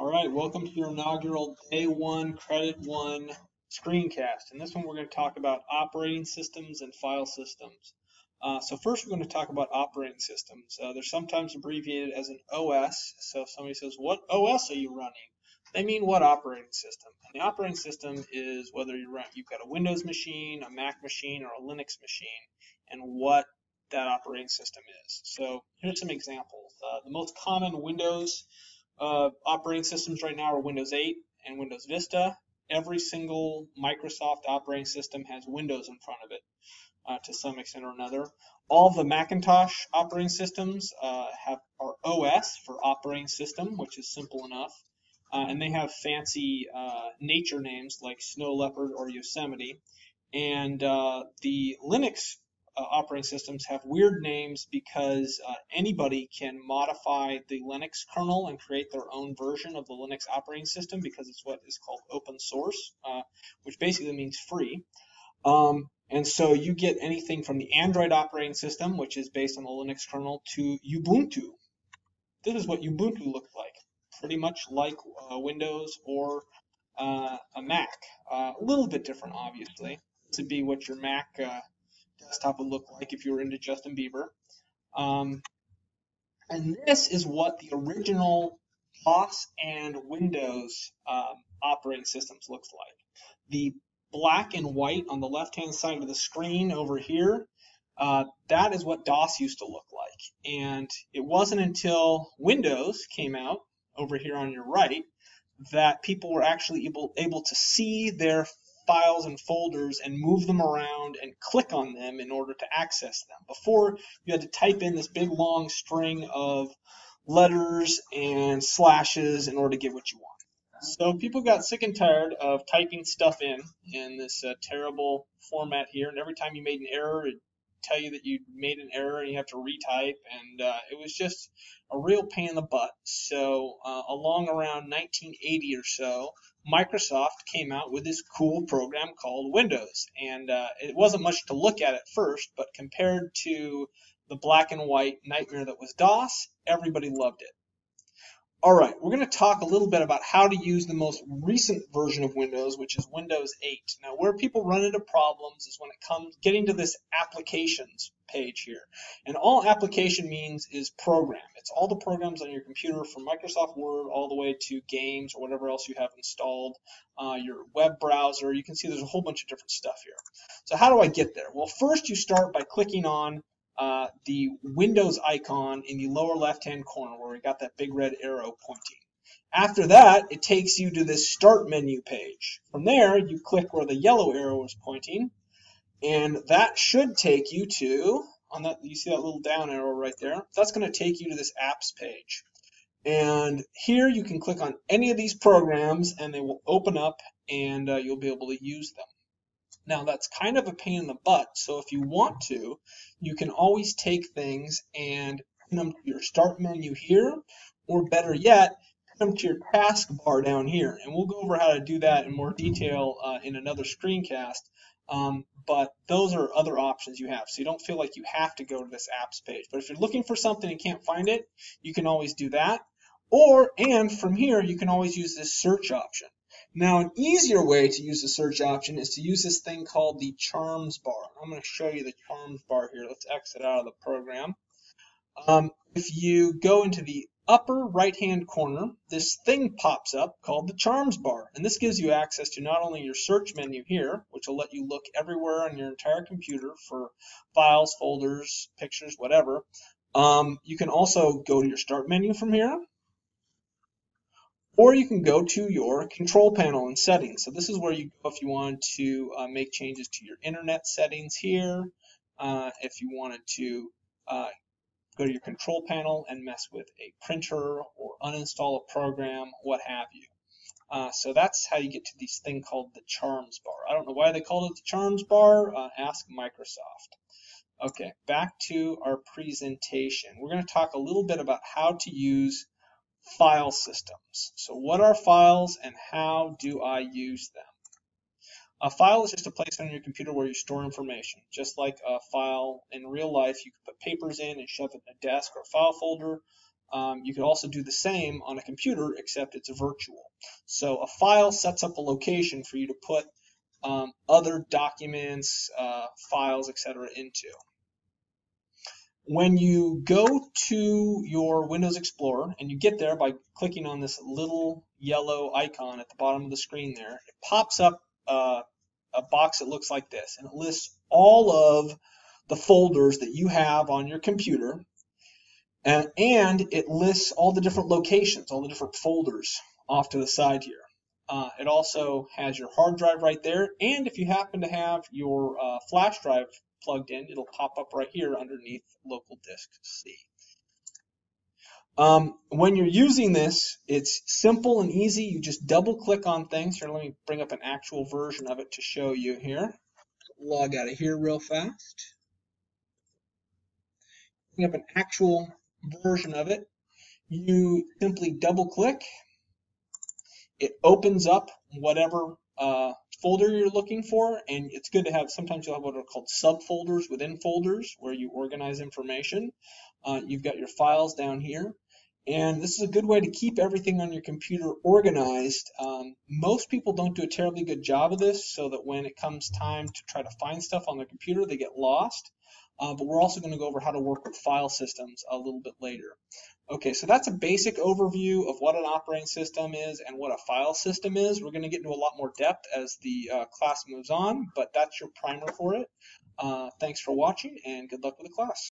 All right, welcome to your inaugural Day 1 Credit 1 screencast. In this one, we're going to talk about operating systems and file systems. So first, we're going to talk about operating systems. They're sometimes abbreviated as an OS. So if somebody says, what OS are you running? They mean what operating system. And the operating system is whether you've got a Windows machine, a Mac machine, or a Linux machine, and what that operating system is. So here's some examples. The most common Windows operating systems right now are Windows 8 and Windows Vista. Every single Microsoft operating system has Windows in front of it to some extent or another. All of the Macintosh operating systems are OS for operating system, which is simple enough. And they have fancy nature names like Snow Leopard or Yosemite. And the Linux operating systems have weird names because anybody can modify the Linux kernel and create their own version of the Linux operating system because it's what is called open source, which basically means free. And so you get anything from the Android operating system, which is based on the Linux kernel, to Ubuntu. This is what Ubuntu looks like, pretty much like Windows or a Mac. A little bit different, obviously. This would be what your Mac desktop would look like if you were into Justin Bieber. And this is what the original DOS and Windows operating systems looks like. The black and white on the left-hand side of the screen over here, that is what DOS used to look like. And it wasn't until Windows came out over here on your right that people were actually able to see their files and folders and move them around and click on them in order to access them. Before, you had to type in this big long string of letters and slashes in order to get what you want. So people got sick and tired of typing stuff in this terrible format here, and every time you made an error, it'd tell you that you made an error and you have to retype, and it was just a real pain in the butt. So along around 1980 or so, Microsoft came out with this cool program called Windows, and it wasn't much to look at first, but compared to the black and white nightmare that was DOS, everybody loved it. All right, we're going to talk a little bit about how to use the most recent version of Windows, which is Windows 8. Now, where people run into problems is when it comes getting to this applications page here. And all application means is program. It's all the programs on your computer from Microsoft Word all the way to games or whatever else you have installed, your web browser. You can see there's a whole bunch of different stuff here. So how do I get there? Well, first you start by clicking on the Windows icon in the lower left-hand corner where we got that big red arrow pointing. After that, it takes you to this Start menu page. From there, you click where the yellow arrow is pointing, and that should take you to, you see that little down arrow right there? That's going to take you to this Apps page. And here you can click on any of these programs, and they will open up, and you'll be able to use them. Now, that's kind of a pain in the butt, so if you want to, you can always take things and pin them to your Start menu here, or better yet, pin them to your taskbar down here. And we'll go over how to do that in more detail in another screencast, but those are other options you have, so you don't feel like you have to go to this apps page. But if you're looking for something and can't find it, you can always do that. And from here, you can always use this search option. Now, an easier way to use the search option is to use this thing called the charms bar. I'm going to show you the charms bar here. Let's exit out of the program. If you go into the upper right-hand corner, this thing pops up called the charms bar. And this gives you access to not only your search menu here, which will let you look everywhere on your entire computer for files, folders, pictures, whatever. You can also go to your Start menu from here. Or you can go to your control panel and settings. So this is where you go if you want to make changes to your internet settings here. If you wanted to go to your control panel and mess with a printer or uninstall a program, what have you. So that's how you get to this thing called the charms bar. I don't know why they called it the charms bar. Ask Microsoft. Okay, back to our presentation. We're going to talk a little bit about how to use file systems. So what are files and how do I use them? A file is just a place on your computer where you store information. Just like a file in real life, you can put papers in and shove it in a desk or a file folder. you could also do the same on a computer, except it's virtual. So a file sets up a location for you to put other documents, files, etc. into. When you go to your Windows Explorer, and you get there by clicking on this little yellow icon at the bottom of the screen there, it pops up a box that looks like this, and it lists all of the folders that you have on your computer, and it lists all the different locations, all the different folders off to the side here. It also has your hard drive right there, and if you happen to have your flash drive plugged in, it'll pop up right here underneath local disk C. When you're using this, it's simple and easy. You just double click on things. Here, let me bring up an actual version of it to show you here. Log out of here real fast. Bring up an actual version of it. You simply double click. It opens up whatever folder you're looking for, and it's good to have, sometimes you'll have what are called subfolders within folders where you organize information. You've got your files down here, and this is a good way to keep everything on your computer organized. Most people don't do a terribly good job of this, so that when it comes time to try to find stuff on their computer, they get lost. But we're also going to go over how to work with file systems a little bit later. Okay, so that's a basic overview of what an operating system is and what a file system is. We're going to get into a lot more depth as the class moves on, but that's your primer for it. Thanks for watching, and good luck with the class.